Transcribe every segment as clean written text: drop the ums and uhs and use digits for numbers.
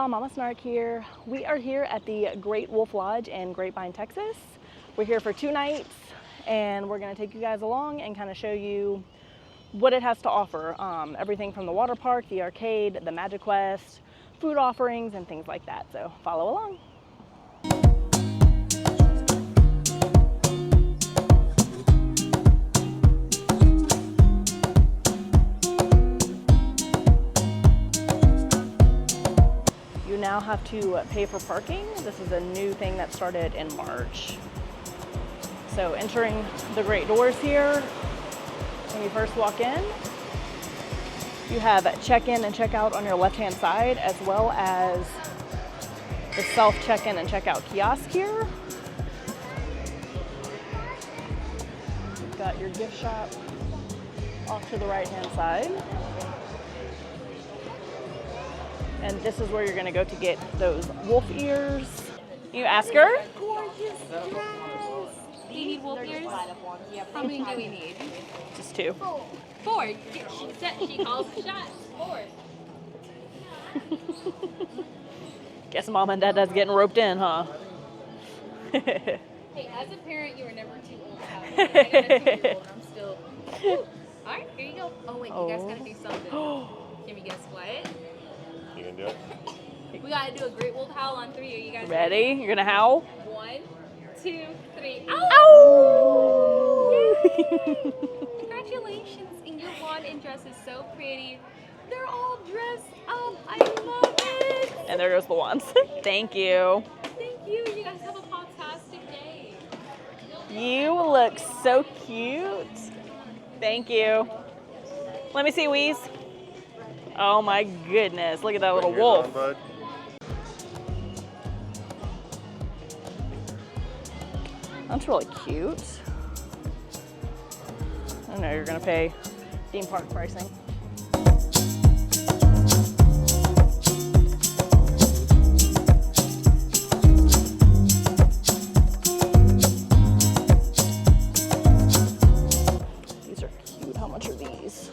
y'all, Mama Snark here. We are here at the Great Wolf Lodge in Grapevine, Texas. We're here for 2 nights and we're gonna take you guys along and kind of show you what it has to offer. Everything from the water park, the arcade, the Magiquest, food offerings and things like that. So follow along. You now have to pay for parking. This is a new thing that started in March. So entering the great doors here, when you first walk in, you have check-in and check-out on your left-hand side, as well as the self-check-in and check-out kiosk here. You've got your gift shop off to the right-hand side. And this is where you're gonna go to get those wolf ears. You ask her? Gorgeous dress. Do you need wolf ears? How many do we need? Just 2. 4. She calls the shots. 4. Guess Mom and Dad is getting roped in, huh? Hey, as a parent, you were never too old to have me. I got a 2-year-old and I'm still... Alright, here you go. Oh wait, you guys gotta do something. Can you guess what? You can do it. We gotta do a great wolf howl on 3. Are you guys Ready? You're gonna howl? 1, 2, 3. Ow! Congratulations! And your wand and dress is so pretty. They're all dressed up. I love it. And there goes the wands. Thank you. Thank you. You guys have a fantastic day. You look so cute. Thank you. Let me see, Wheeze. Oh my goodness, look at that little wolf. On, bud. That's really cute. I know you're gonna pay theme park pricing. These are cute. How much are these?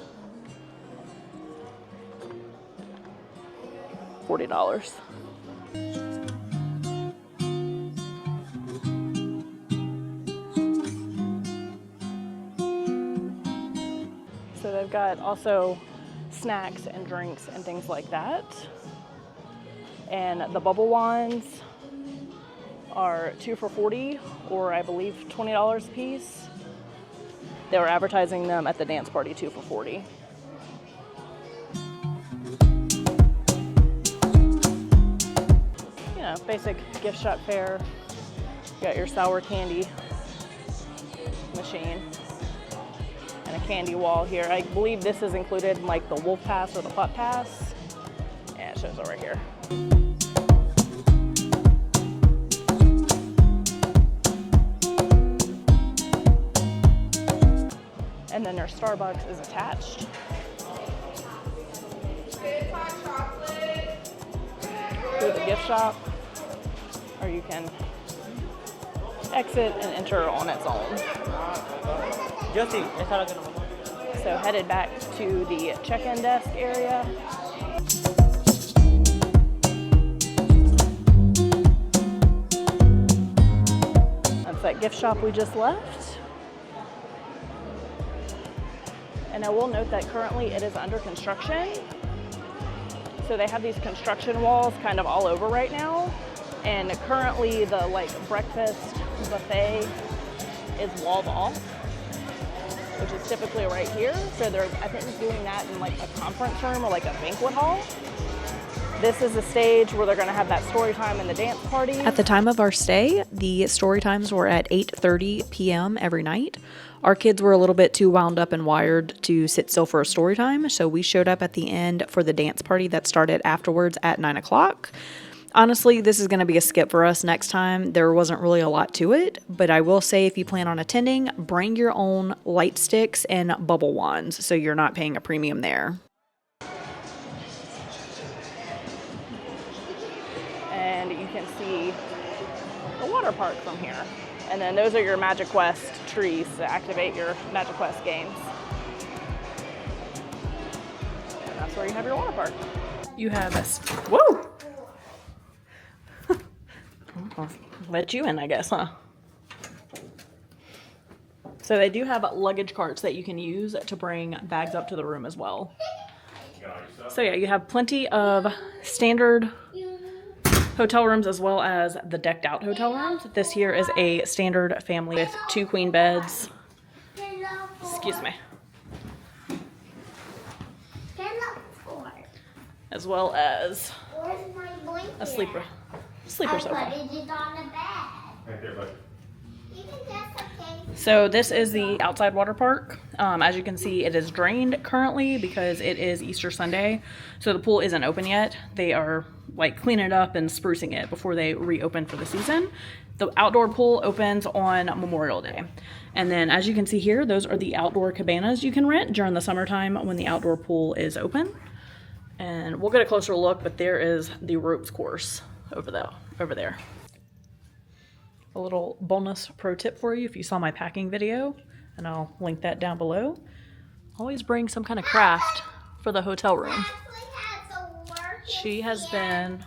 $40. So they've got also snacks and drinks and things like that. And the bubble wands are 2 for $40, or I believe $20 a piece. They were advertising them at the dance party 2 for $40. Basic gift shop fare. You got your sour candy machine and a candy wall here. I believe this is included in like the wolf pass or the pup pass. Yeah, it shows over here. And then their Starbucks is attached. Through the gift shop. Or you can exit and enter on its own. So headed back to the check-in desk area. That's that gift shop we just left. And I will note that currently it is under construction. So they have these construction walls kind of all over right now. And currently the breakfast buffet is walled off, which is typically right here. So they're, I think, doing that in like a conference room or like a banquet hall. This is the stage where they're gonna have that story time and the dance party. At the time of our stay, the story times were at 8:30 p.m. every night. Our kids were a little bit too wound up and wired to sit still for a story time, so we showed up at the end for the dance party that started afterwards at 9 o'clock. Honestly, this is going to be a skip for us next time. There wasn't really a lot to it, but I will say if you plan on attending, bring your own light sticks and bubble wands so you're not paying a premium there. And you can see the water park from here. And then those are your MagicQuest trees to activate your MagicQuest games. And that's where you have your water park. You have a, whoa! I'll let you in, I guess, huh? So they do have luggage carts that you can use to bring bags up to the room as well. So yeah, you have plenty of standard hotel rooms as well as the decked out hotel rooms. This here is a standard family with 2 queen beds. Excuse me. As well as a sleeper sofa. Right there, bud. So this is the outside water park. As you can see, it is drained currently because it is Easter Sunday. So the pool isn't open yet. They are like cleaning it up and sprucing it before they reopen for the season. The outdoor pool opens on Memorial Day. And then as you can see here, those are the outdoor cabanas you can rent during the summertime when the outdoor pool is open. And we'll get a closer look, but there is the ropes course over there. A little bonus pro tip for you if you saw my packing video, and I'll link that down below. Always bring some kind of craft for the hotel room. She has been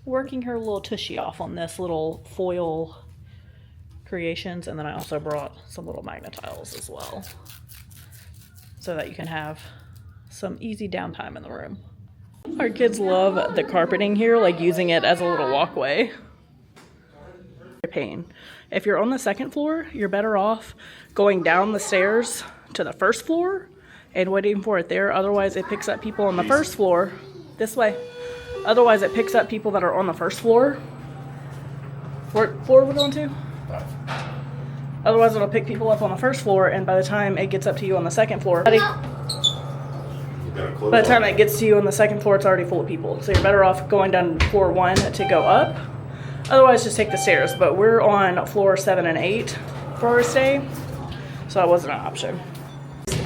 working her little tushy off on this little foil creations, and then I also brought some little magnet tiles as well so that you can have some easy downtime in the room. Our kids love the carpeting here, like using it as a little walkway. Pain. If you're on the second floor, you're better off going down the stairs to the first floor and waiting for it there. Otherwise, it picks up people on the first floor. This way. Otherwise, it picks up people that are on the first floor. What floor are we going to? Otherwise, it'll pick people up on the first floor, and by the time it gets up to you on the second floor, by the time it gets to you on the second floor, it's already full of people. So you're better off going down floor 1 to go up. Otherwise, just take the stairs. But we're on floor 7 and 8 for our stay, so that wasn't an option.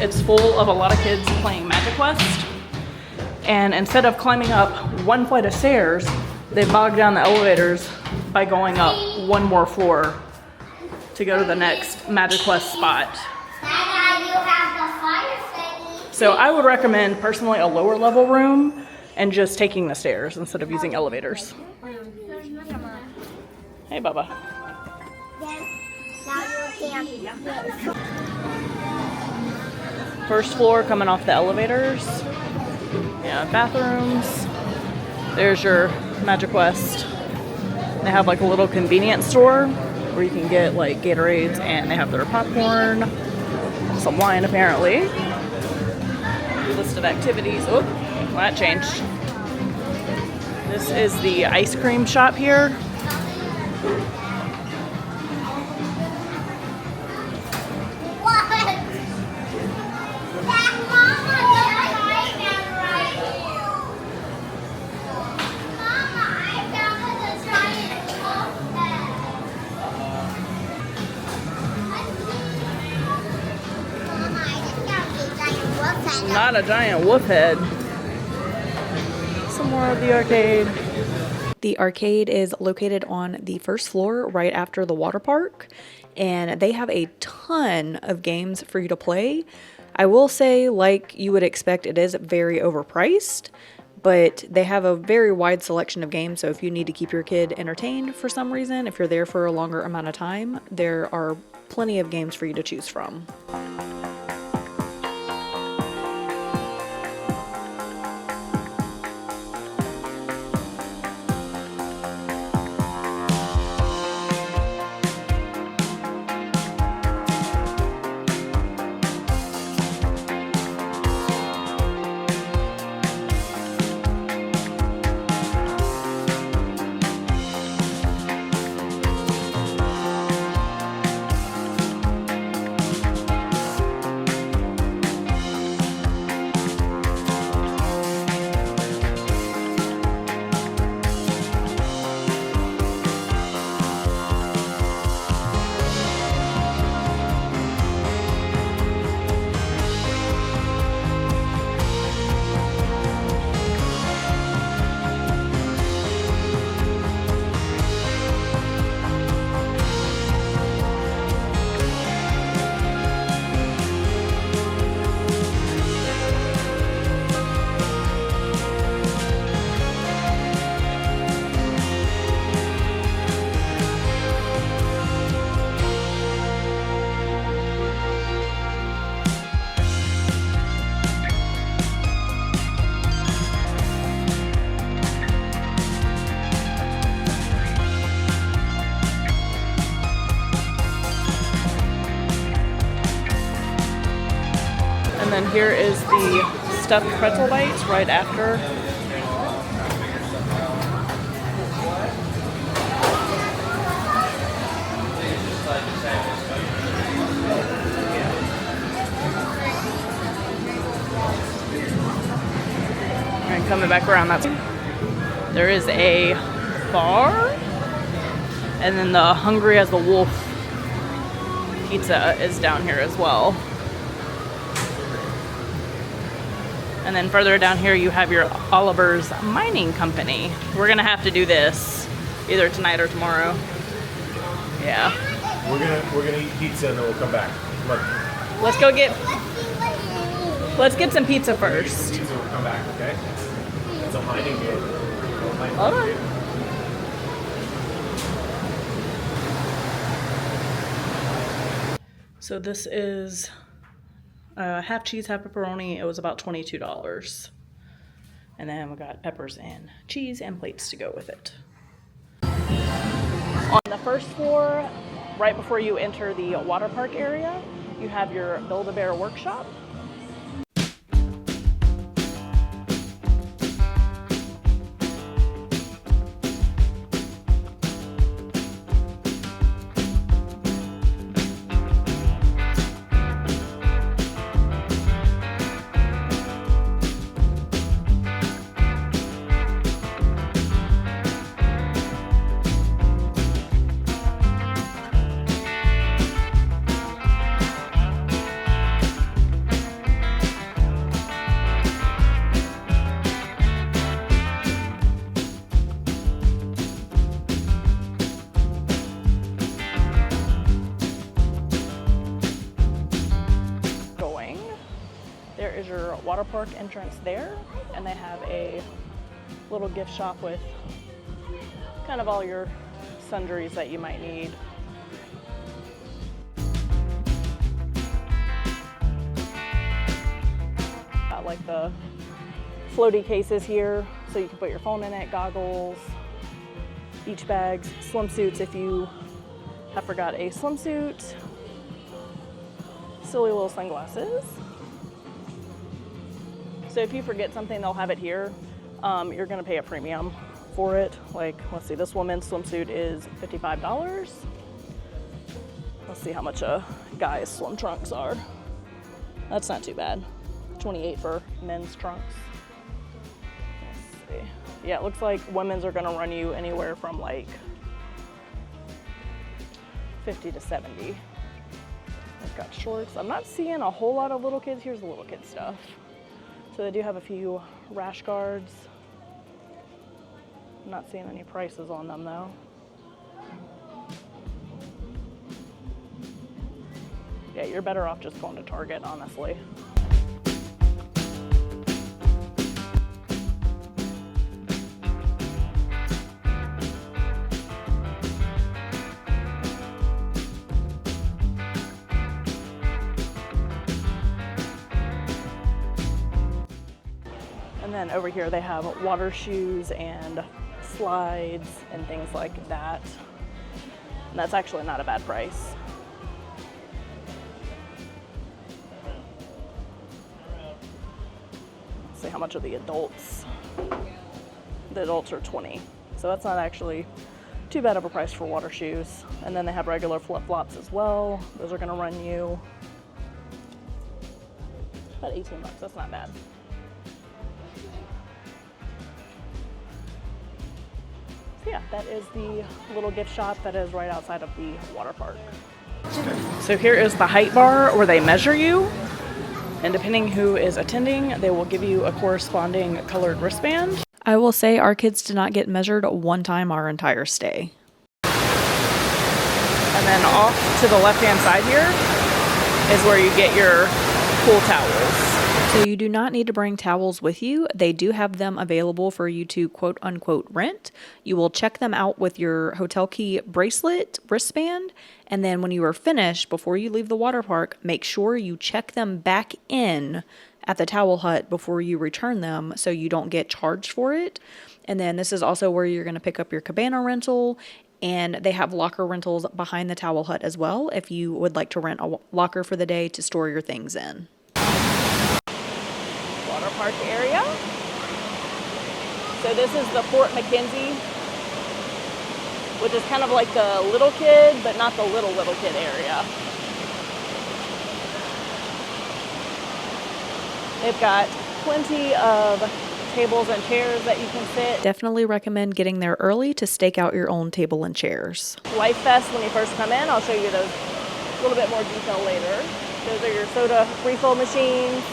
It's full of a lot of kids playing MagicQuest, and instead of climbing up 1 flight of stairs, they bogged down the elevators by going up 1 more floor to go to the next MagicQuest spot. So I would recommend personally a lower level room and just taking the stairs instead of using elevators. Hey, Bubba. First floor coming off the elevators. Yeah, bathrooms. There's your MagicQuest. They have like a little convenience store where you can get like Gatorades, and they have their popcorn, some wine apparently. List of activities. Oh, well, that changed. This is the ice cream shop here. Not a giant wolf head. Some more of the arcade. The arcade is located on the first floor right after the water park, and they have a ton of games for you to play. I will say, like you would expect, it is very overpriced, but they have a very wide selection of games, so if you need to keep your kid entertained for some reason, if you're there for a longer amount of time, there are plenty of games for you to choose from. And then here is the stuffed pretzel bites right after. And coming back around, there is a bar, and then the Hungry as the Wolf pizza is down here as well. And then further down here you have your Oliver's Mining Company. We're gonna have to do this either tonight or tomorrow. Yeah. We're gonna eat pizza and then we'll come back. Come on. Let's get some pizza first. Pizza, we'll come back, okay? It's a mining game. Hold on. So this is half cheese, half pepperoni. It was about $22. And then we got peppers and cheese and plates to go with it. On the first floor, right before you enter the water park area, you have your Build-A-Bear workshop. There is your water park entrance there, and they have a little gift shop with kind of all your sundries that you might need. Got like the floaty cases here, so you can put your phone in it, goggles, beach bags, swimsuits if you have forgot a swimsuit, silly little sunglasses. So if you forget something, they'll have it here. You're gonna pay a premium for it. Like, let's see, this woman's swimsuit is $55. Let's see how much a guy's swim trunks are. That's not too bad. $28 for men's trunks. Let's see. Yeah, it looks like women's are gonna run you anywhere from like 50 to 70. I've got shorts. I'm not seeing a whole lot of little kids. Here's the little kid stuff. So they do have a few rash guards. I'm not seeing any prices on them though. Yeah, you're better off just going to Target, honestly. And then over here they have water shoes and slides and things like that. And that's actually not a bad price. Let's see how much are the adults. The adults are 20. So that's not actually too bad of a price for water shoes. And then they have regular flip-flops as well. Those are gonna run you about 18 bucks, that's not bad. So yeah, that is the little gift shop that is right outside of the water park. So here is the height bar where they measure you, and depending who is attending, they will give you a corresponding colored wristband. I will say our kids did not get measured one time our entire stay. And then off to the left-hand side here is where you get your pool towels. So you do not need to bring towels with you. They do have them available for you to quote unquote rent. You will check them out with your hotel key bracelet, wristband, and then when you are finished, before you leave the water park, make sure you check them back in at the towel hut before you return them so you don't get charged for it. And then this is also where you're going to pick up your cabana rental, and they have locker rentals behind the towel hut as well if you would like to rent a locker for the day to store your things in. Waterpark area. So this is the Fort McKenzie, which is kind of like the little kid, but not the little kid area. They've got plenty of tables and chairs that you can sit. Definitely recommend getting there early to stake out your own table and chairs. Life Fest, when you first come in, I'll show you those a little bit more detail later. Those are your soda refill machines,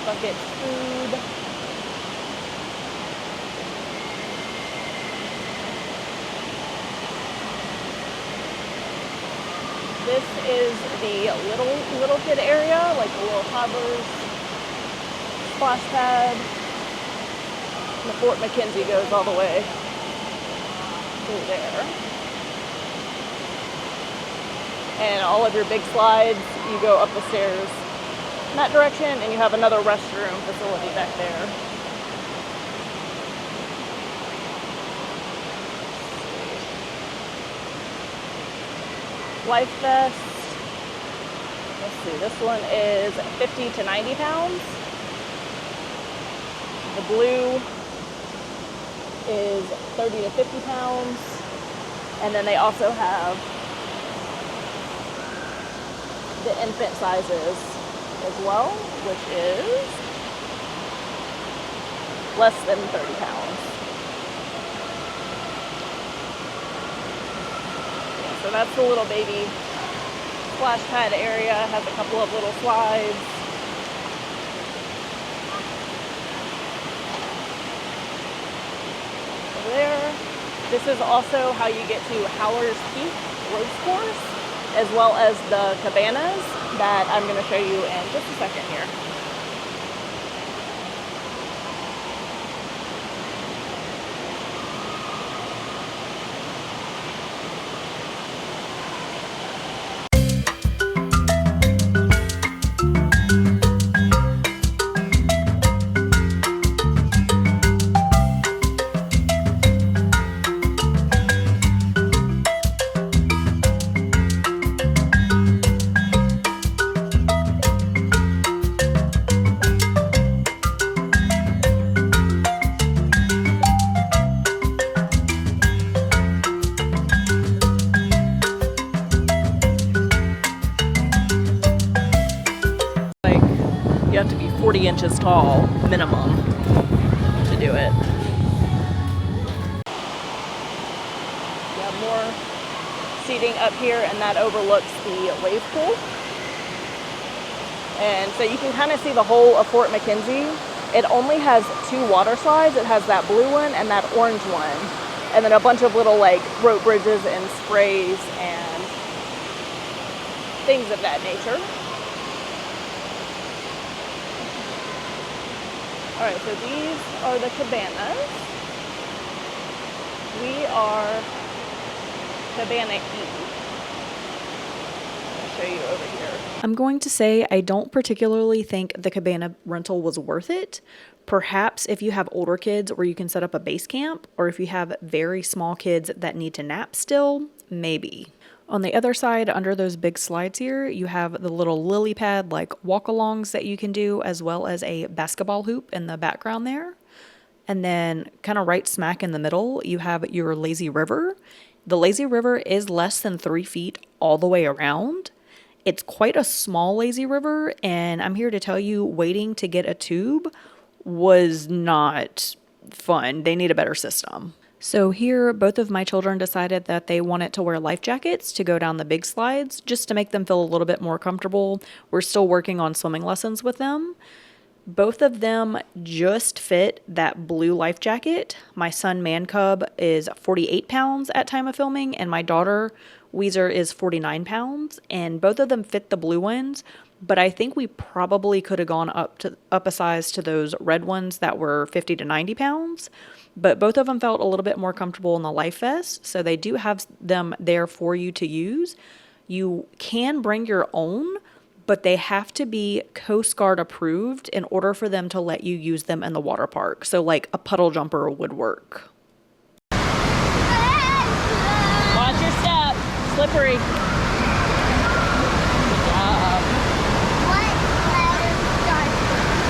buckets, food. This is the little kid area, like the little toddlers, splash pad. And the Fort McKenzie goes all the way through there. And all of your big slides, you go up the stairs in that direction, and you have another restroom facility back there. Life Vest. Let's see, this one is 50 to 90 pounds. The blue is 30 to 50 pounds. And then they also have the infant sizes as well, which is less than 30 pounds. So that's the little baby splash pad area. Has a couple of little slides. Over there. This is also how you get to Howler's Peak Race Course, as well as the cabanas that I'm going to show you in just a second here. You have to be 40 inches tall, minimum, to do it. You have more seating up here, and that overlooks the wave pool. And so you can kind of see the whole of Fort McKenzie. It only has 2 water slides. It has that blue one and that orange one. And then a bunch of little like rope bridges and sprays and things of that nature. All right, so these are the cabanas. We are Cabana E. I'll show you over here. I'm going to say I don't particularly think the cabana rental was worth it. Perhaps if you have older kids where you can set up a base camp, or if you have very small kids that need to nap still, maybe. On the other side, under those big slides here, you have the little lily pad like walk-alongs that you can do, as well as a basketball hoop in the background there. And then kind of right smack in the middle, you have your lazy river. The lazy river is less than 3 feet all the way around. It's quite a small lazy river, and I'm here to tell you, waiting to get a tube was not fun. They need a better system. So here, both of my children decided that they wanted to wear life jackets to go down the big slides, just to make them feel a little bit more comfortable. We're still working on swimming lessons with them. Both of them just fit that blue life jacket. My son, Man Cub, is 48 pounds at time of filming, and my daughter, Weezer, is 49 pounds, and both of them fit the blue ones. But I think we probably could have gone up a size to those red ones that were 50 to 90 pounds. But both of them felt a little bit more comfortable in the life vest, so they do have them there for you to use. You can bring your own, but they have to be Coast Guard approved in order for them to let you use them in the water park. So like a puddle jumper would work. Watch your step. Slippery. Good job. What letter starts with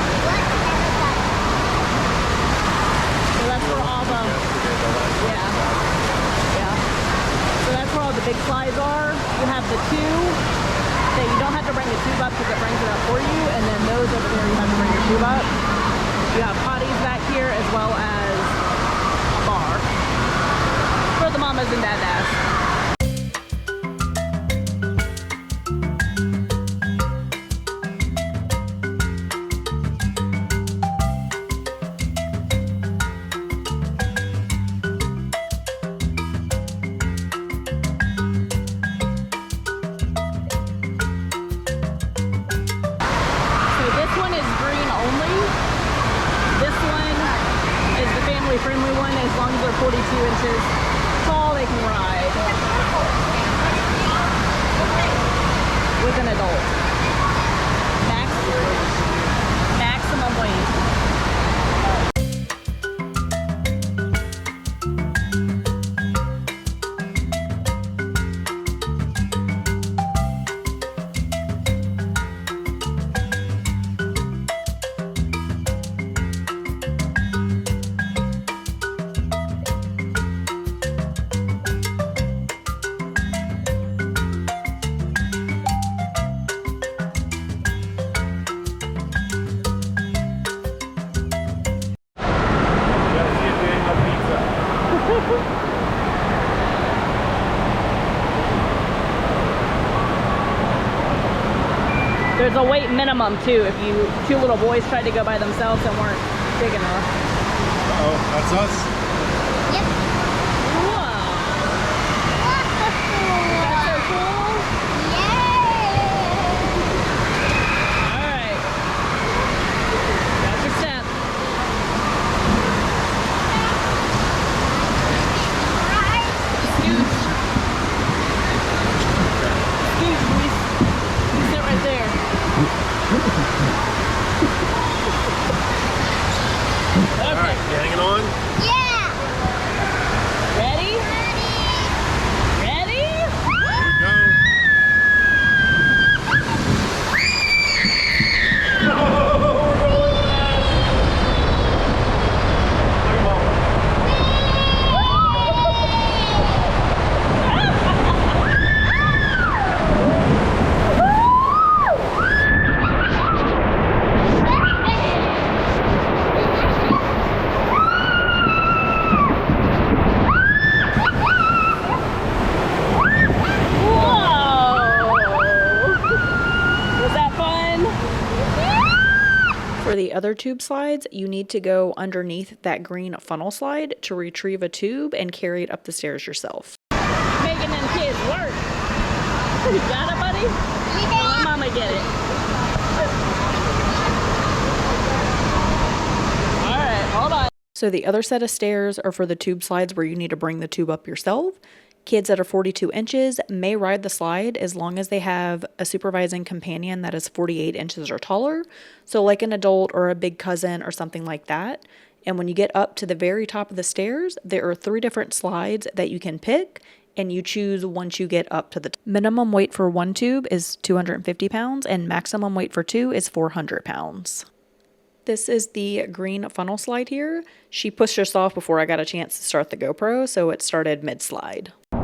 bar, you have the two that you don't have to bring the tube up because it brings it up for you, and then those over there you have to bring your tube up. You have potties back here as well as a bar for the mamas and dadas. Friendly one, as long as they're 42 inches tall, they can ride with an adult. Maximum weight. There's a weight minimum too if you two little boys tried to go by themselves and weren't big enough. Uh-oh, that's us. Yep. Whoa. That's so cool. Yay! Alright. That's your step. Scooch. Scooch, please. You sit right there. All right, you hanging on? Yeah! Ready? Ready? Here we go. For the other tube slides, you need to go underneath that green funnel slide to retrieve a tube and carry it up the stairs yourself. Making them kids work. You got it, buddy? Let mama get it. All right, hold on. So the other set of stairs are for the tube slides where you need to bring the tube up yourself. Kids that are 42 inches may ride the slide as long as they have a supervising companion that is 48 inches or taller. So like an adult or a big cousin or something like that. And when you get up to the very top of the stairs, there are 3 different slides that you can pick, and you choose once you get up to the top. Minimum weight for one tube is 250 pounds and maximum weight for 2 is 400 pounds. This is the green funnel slide here. She pushed us off before I got a chance to start the GoPro, so it started mid-slide. You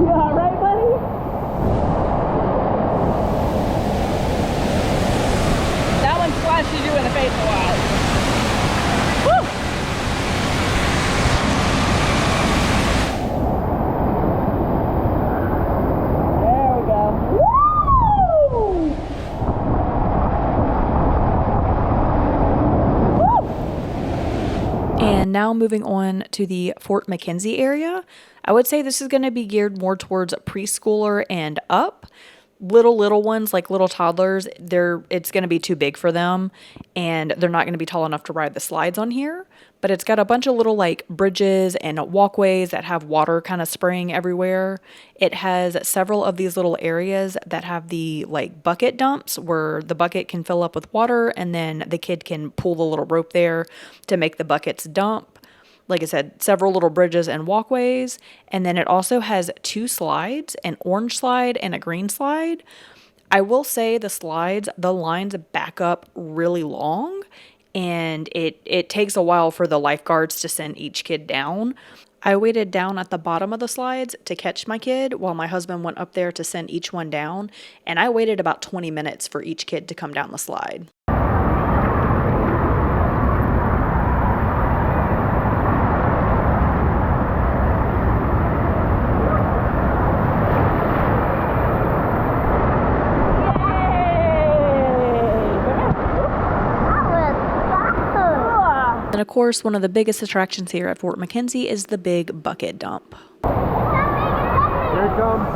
all right, buddy? That one splashes you in the face a lot. Woo! There we go. Woo! And now moving on to the Fort McKenzie area. I would say this is going to be geared more towards preschooler and up. Little ones, like little toddlers, it's going to be too big for them, and they're not going to be tall enough to ride the slides on here. But it's got a bunch of little like bridges and walkways that have water kind of spraying everywhere. It has several of these little areas that have the like bucket dumps where the bucket can fill up with water, and then the kid can pull the little rope there to make the buckets dump. Like I said, several little bridges and walkways. And then it also has 2 slides, an orange slide and a green slide. I will say the slides, the lines back up really long. and it takes a while for the lifeguards to send each kid down. I waited down at the bottom of the slides to catch my kid while my husband went up there to send each one down, and I waited about 20 minutes for each kid to come down the slide. And of course, one of the biggest attractions here at Fort McKenzie is the big bucket dump. Here it comes.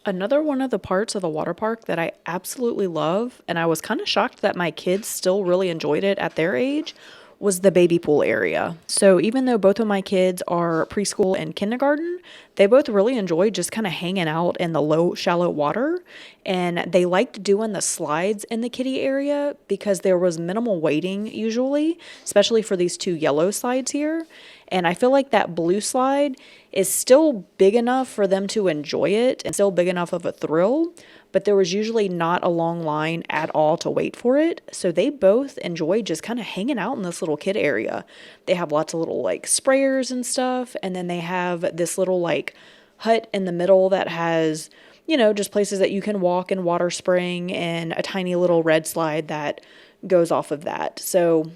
Another one of the parts of the water park that I absolutely love, and I was kind of shocked that my kids still really enjoyed it at their age, was the baby pool area. So even though both of my kids are preschool and kindergarten, they both really enjoyed just kind of hanging out in the low, shallow water. And they liked doing the slides in the kiddie area because there was minimal waiting usually, especially for these two yellow slides here. And I feel like that blue slide is still big enough for them to enjoy it and still big enough of a thrill, but there was usually not a long line at all to wait for it. So they both enjoy just kind of hanging out in this little kid area. They have lots of little like sprayers and stuff. And then they have this little like hut in the middle that has, you know, just places that you can walk and water spring and a tiny little red slide that goes off of that. So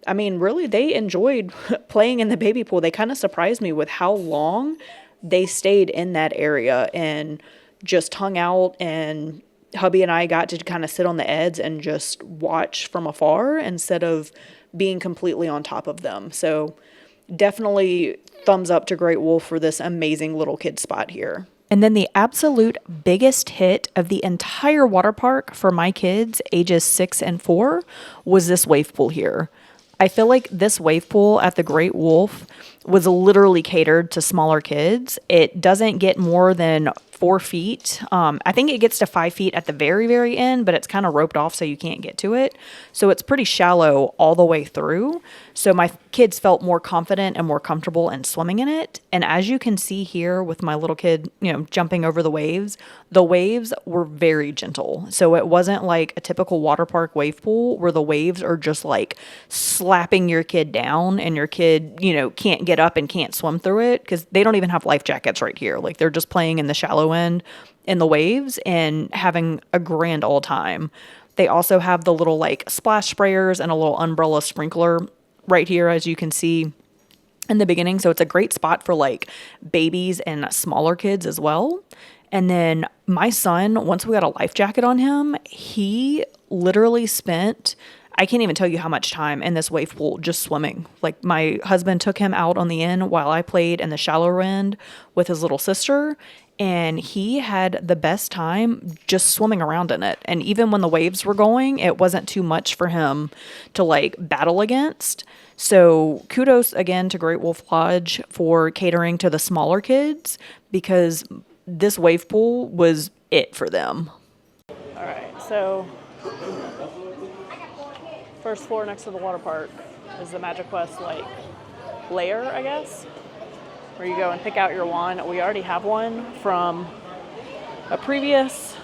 I mean, really, they enjoyed playing in the baby pool. They kind of surprised me with how long they stayed in that area and just hung out. And hubby and I got to kind of sit on the edge and just watch from afar instead of being completely on top of them. So definitely thumbs up to Great Wolf for this amazing little kid spot here. And then the absolute biggest hit of the entire water park for my kids, ages 6 and 4, was this wave pool here. I feel like this wave pool at the Great Wolf was literally catered to smaller kids. It doesn't get more than 4 feet. I think it gets to 5 feet at the very, very end, but it's kind of roped off so you can't get to it. So it's pretty shallow all the way through. So my kids felt more confident and more comfortable in swimming in it. And as you can see here with my little kid, you know, jumping over the waves were very gentle. So it wasn't like a typical water park wave pool where the waves are just like slapping your kid down and your kid, you know, can't get up and can't swim through it because they don't even have life jackets right here. Like they're just playing in the shallow end in the waves and having a grand old time. They also have the little like splash sprayers and a little umbrella sprinkler right here, as you can see in the beginning. So it's a great spot for like babies and smaller kids as well. And then my son, once we got a life jacket on him, he literally spent, I can't even tell you how much time in this wave pool just swimming. Like my husband took him out on the end while I played in the shallower end with his little sister. And he had the best time just swimming around in it. And even when the waves were going, it wasn't too much for him to like battle against. So kudos again to Great Wolf Lodge for catering to the smaller kids because this wave pool was it for them. All right, so first floor next to the water park is the MagicQuest like layer, I guess, where you go and pick out your wand. We already have one from a previous.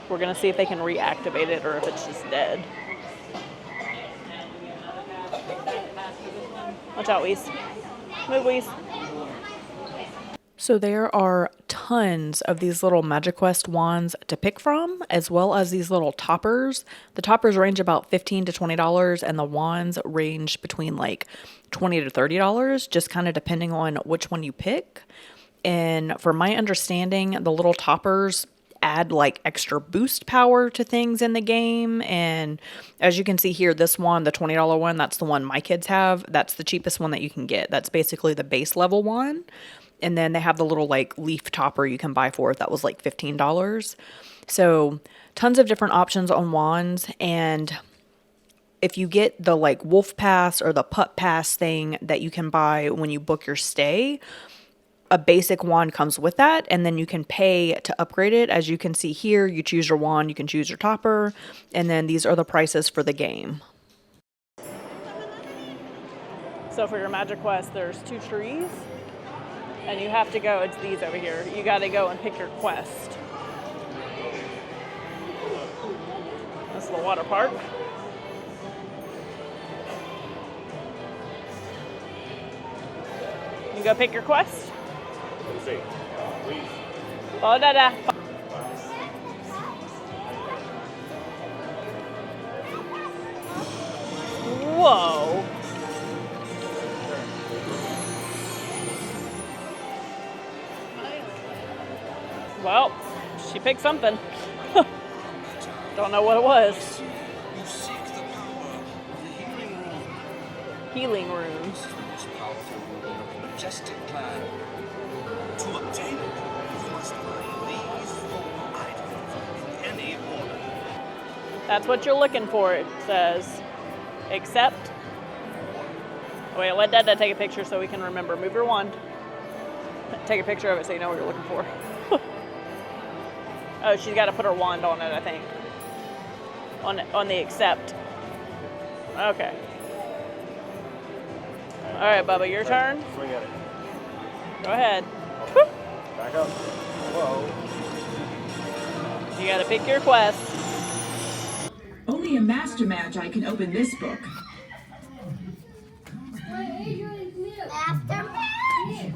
We're gonna see if they can reactivate it or if it's just dead. Watch out, Weiss. Move, Weiss. So there are tons of these little MagicQuest wands to pick from, as well as these little toppers. The toppers range about $15 to $20, and the wands range between like $20 to $30, just kind of depending on which one you pick. And from my understanding, the little toppers add like extra boost power to things in the game. And as you can see here, this one, the $20 one, that's the one my kids have. That's the cheapest one that you can get. That's basically the base level one. And then they have the little like leaf topper you can buy for it. That was like $15. So tons of different options on wands. And if you get the like wolf pass or the pup pass thing that you can buy when you book your stay, a basic wand comes with that. And then you can pay to upgrade it. As you can see here, you choose your wand, you can choose your topper. And then these are the prices for the game. So for your MagicQuest, there's 2 trees. And you have to go, it's these over here. You got to go and pick your quest. the water park. You go pick your quest. Let's see. Please. Oh, da da. Whoa. Well, she picked something. Don't know what it was. You seek the power of the healing room. Healing room. This is the most powerful room in the majestic clan. To obtain it, you must find these 4 items in any order. That's what you're looking for, it says. Except. Wait, let Dada take a picture so we can remember. Move your wand. Take a picture of it so you know what you're looking for. Oh, she's got to put her wand on it, I think. On the accept. Okay. All right, Bubba, your turn. Swing at it. Go ahead. Back up. Whoa. You got to pick your quest. Only a master magi can open this book. After match.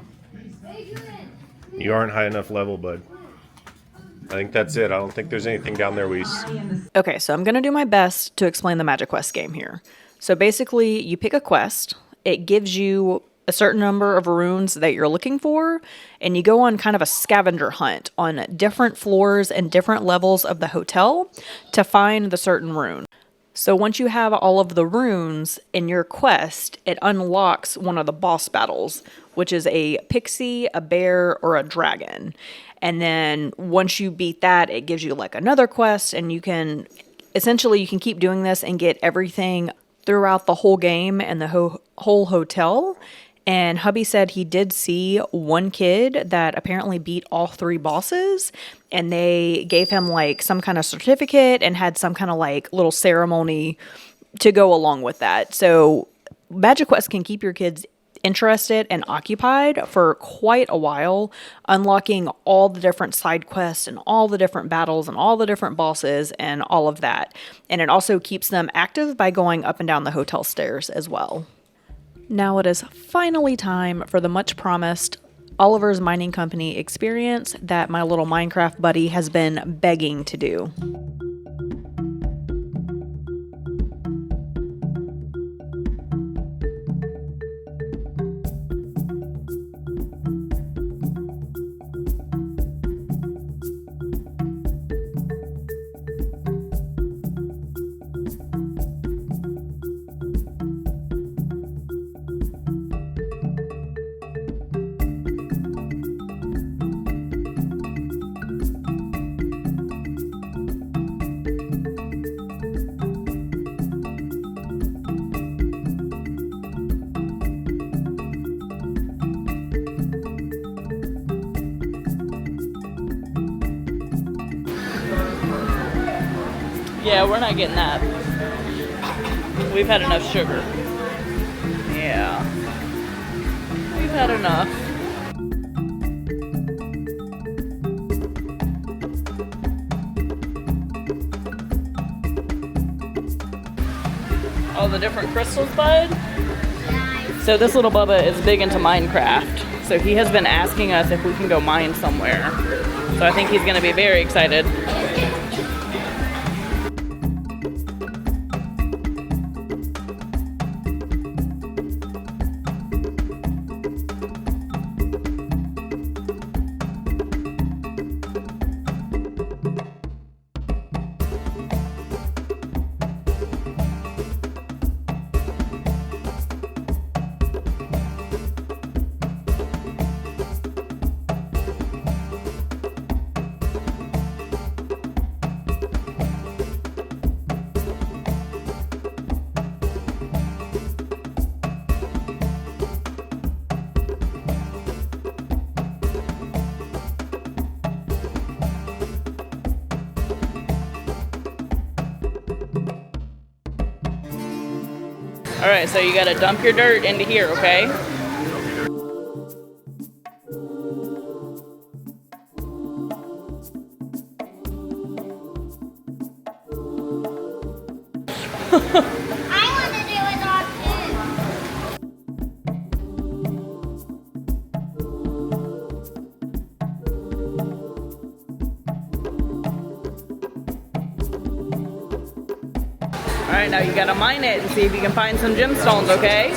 You aren't high enough level, bud. I think that's it. I don't think there's anything down there, Weiss. Okay, so I'm going to do my best to explain the MagicQuest game here. So basically, you pick a quest, it gives you a certain number of runes that you're looking for, and you go on kind of a scavenger hunt on different floors and different levels of the hotel to find the certain rune. So once you have all of the runes in your quest, it unlocks one of the boss battles, which is a pixie, a bear, or a dragon. And then once you beat that, it gives you like another quest, and you can keep doing this and get everything throughout the whole game and the whole hotel. And hubby said he did see one kid that apparently beat all 3 bosses, and they gave him like some kind of certificate and had some kind of like little ceremony to go along with that. So MagicQuest can keep your kids interested and occupied for quite a while, unlocking all the different side quests and all the different battles and all the different bosses and all of that. And it also keeps them active by going up and down the hotel stairs as well. Now it is finally time for the much promised Oliver's Mining Company experience that my little Minecraft buddy has been begging to do. Yeah, we're not getting that. We've had enough sugar. Yeah. We've had enough. All the different crystals, bud? So this little Bubba is big into Minecraft. So he has been asking us if we can go mine somewhere. So I think he's going to be very excited. All right, so you gotta dump your dirt into here, okay? right, now you gotta mine it and see if you can find some gemstones, okay?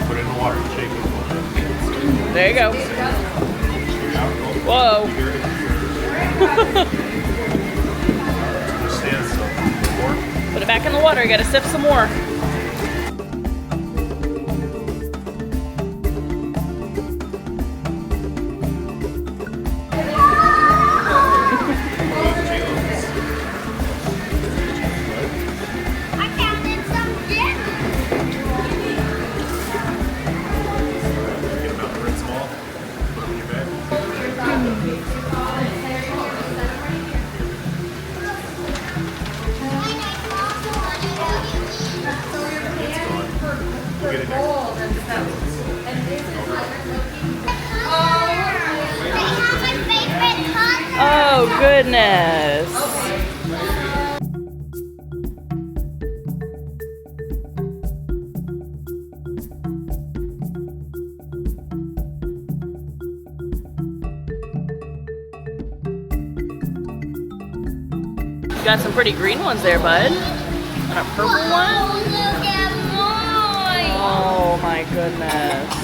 Put it in the water and shake it. There you go. Whoa. Stand still. More. Put it back in the water. You gotta sift some more. I counted some gems. Get them out, rinse them all. Put them in your bag. We'll get it next time. Oh, goodness. You got some pretty green ones there, bud. And a purple one. Oh my goodness.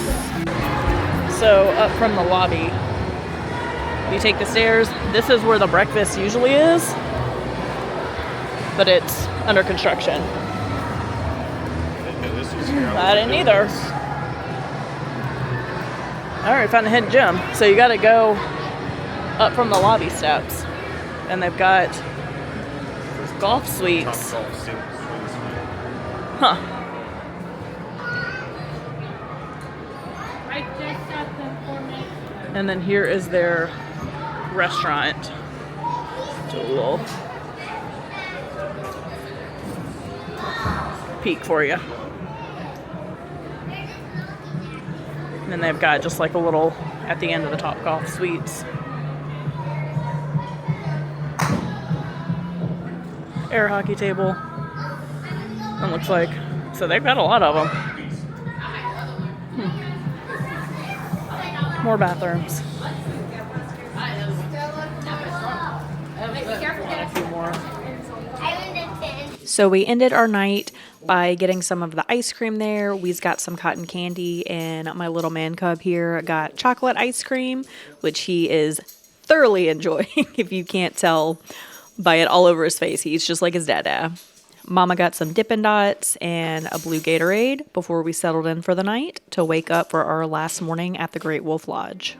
So up from the lobby, you take the stairs. This is where the breakfast usually is, but it's under construction. I didn't either. All right, found a hidden gem. So you got to go up from the lobby steps, and they've got golf suites. Huh. And then here is their restaurant. Do a little peek for you. And then they've got just like a little, at the end of the top, golf suites. Air hockey table. It looks like, so they've got a lot of them. More bathrooms. A few more. So we ended our night by getting some of the ice cream there. We've got some cotton candy, and my little man cub here got chocolate ice cream, which he is thoroughly enjoying. If you can't tell by it all over his face, he's just like his dada. Mama got some Dippin' Dots and a blue Gatorade before we settled in for the night to wake up for our last morning at the Great Wolf Lodge.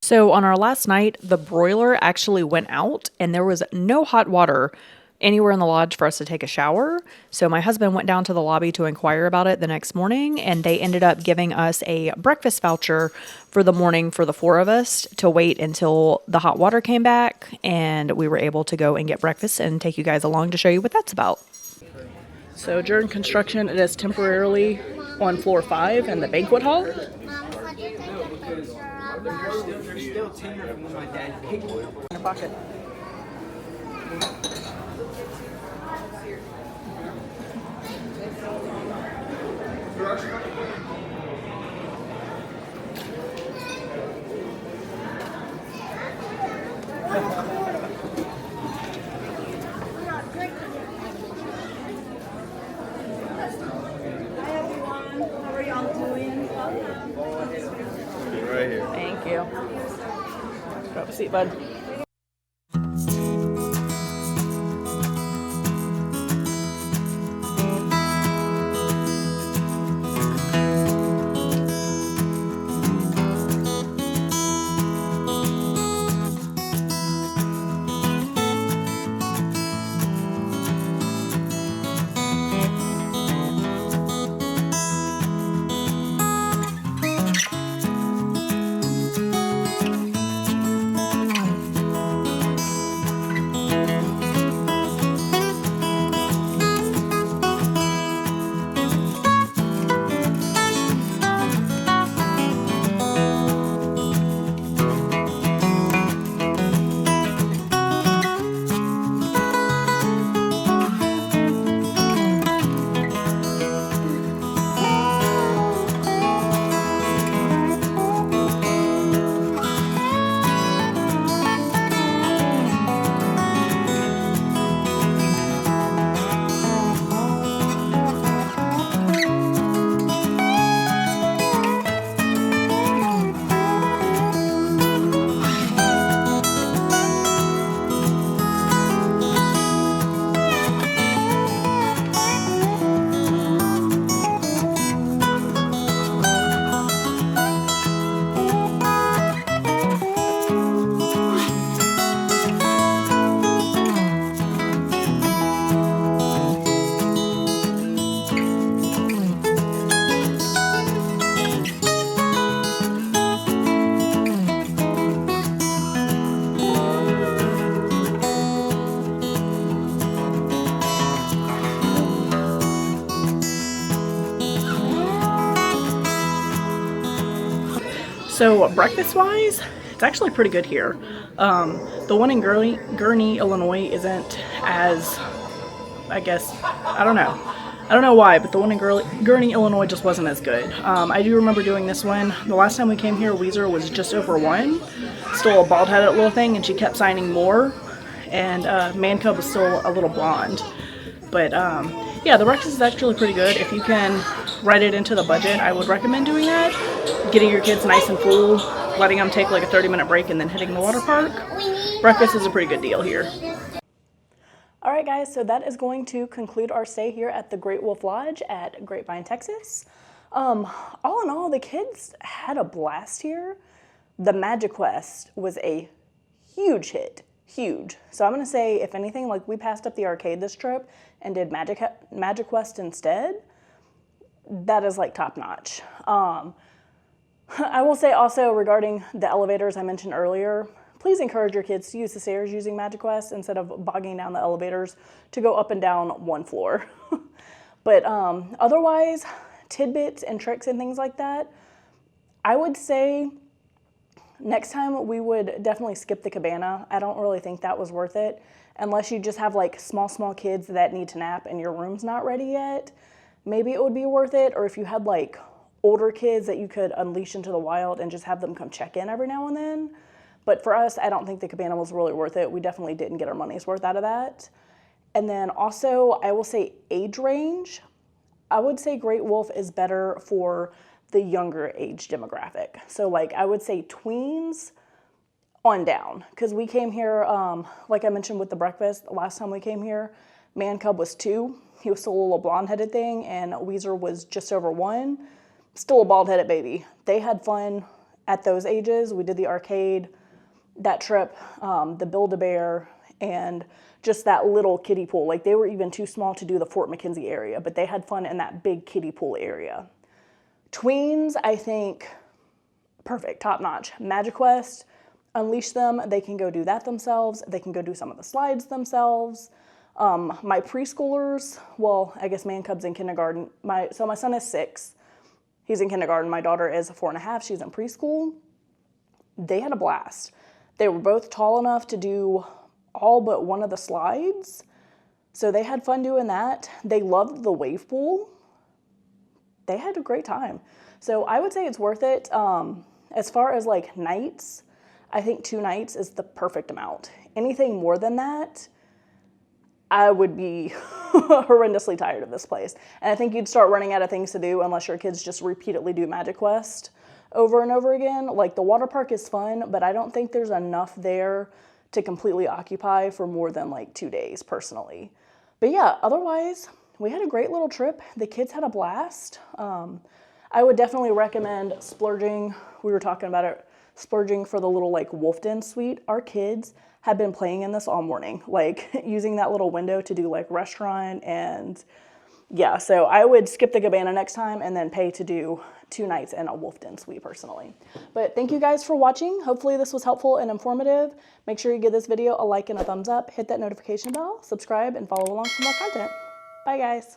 So on our last night, the broiler actually went out and there was no hot water anywhere in the lodge for us to take a shower. So my husband went down to the lobby to inquire about it the next morning, and they ended up giving us a breakfast voucher for the morning for the four of us to wait until the hot water came back, and we were able to go and get breakfast and take you guys along to show you what that's about. So during construction, it is temporarily on floor 5 in the banquet hall. In your pocket. Right here. Thank you. Grab a seat, bud. So breakfast-wise, it's actually pretty good here. The one in Gurney, Illinois isn't as, I guess, I don't know why, but the one in Gurney, Illinois just wasn't as good. I do remember doing this one. The last time we came here, Weezer was just over 1. Still a bald-headed little thing, and she kept signing more. And Man Cub was still a little blonde. But yeah, the breakfast is actually pretty good. If you can write it into the budget, I would recommend doing that. Getting your kids nice and full, letting them take like a 30-minute break, and then hitting the water park. Breakfast is a pretty good deal here. All right, guys, so that is going to conclude our stay here at the Great Wolf Lodge at Grapevine, Texas. All in all, the kids had a blast here. The MagicQuest was a huge hit, huge. So I'm gonna say, if anything, like, we passed up the arcade this trip and did MagicQuest instead. That is like top notch. I will say also regarding the elevators I mentioned earlier, please encourage your kids to use the stairs using MagicQuest instead of bogging down the elevators to go up and down one floor. But otherwise, tidbits and tricks and things like that, I would say next time we would definitely skip the cabana. I don't really think that was worth it unless you just have like small kids that need to nap and your room's not ready yet. Maybe it would be worth it, or if you had like older kids that you could unleash into the wild and just have them come check in every now and then. But for us, I don't think the cabana was really worth it. We definitely didn't get our money's worth out of that. And then also, I will say age range. I would say Great Wolf is better for the younger age demographic. So like, I would say tweens on down. Because we came here, like I mentioned with the breakfast, the last time we came here, Man Cub was 2. He was still a little blonde-headed thing, and Weezer was just over 1. Still a bald-headed baby. They had fun at those ages. We did the arcade, that trip, the Build-A-Bear, and just that little kiddie pool. Like, they were even too small to do the Fort McKenzie area, but they had fun in that big kiddie pool area. Tweens, I think, perfect, top-notch. MagicQuest, unleash them. They can go do that themselves. They can go do some of the slides themselves. My preschoolers, well, I guess Man Cub's in kindergarten. So my son is 6. He's in kindergarten. My daughter is 4.5. She's in preschool. They had a blast. They were both tall enough to do all but one of the slides. So they had fun doing that. They loved the wave pool. They had a great time. So I would say it's worth it. As far as like nights, I think 2 nights is the perfect amount. Anything more than that, I would be horrendously tired of this place. And I think you'd start running out of things to do unless your kids just repeatedly do MagicQuest over and over again. Like, the water park is fun, but I don't think there's enough there to completely occupy for more than like 2 days personally. But yeah, otherwise, we had a great little trip. The kids had a blast. I would definitely recommend splurging. We were talking about it, splurging for the little like Wolf Den suite. Our kids had been playing in this all morning, like using that little window to do like restaurant, and yeah, so I would skip the cabana next time and then pay to do 2 nights in a Wolf Den suite personally. But thank you guys for watching. Hopefully this was helpful and informative. Make sure you give this video a like and a thumbs up, hit that notification bell, subscribe, and follow along for more content. Bye guys.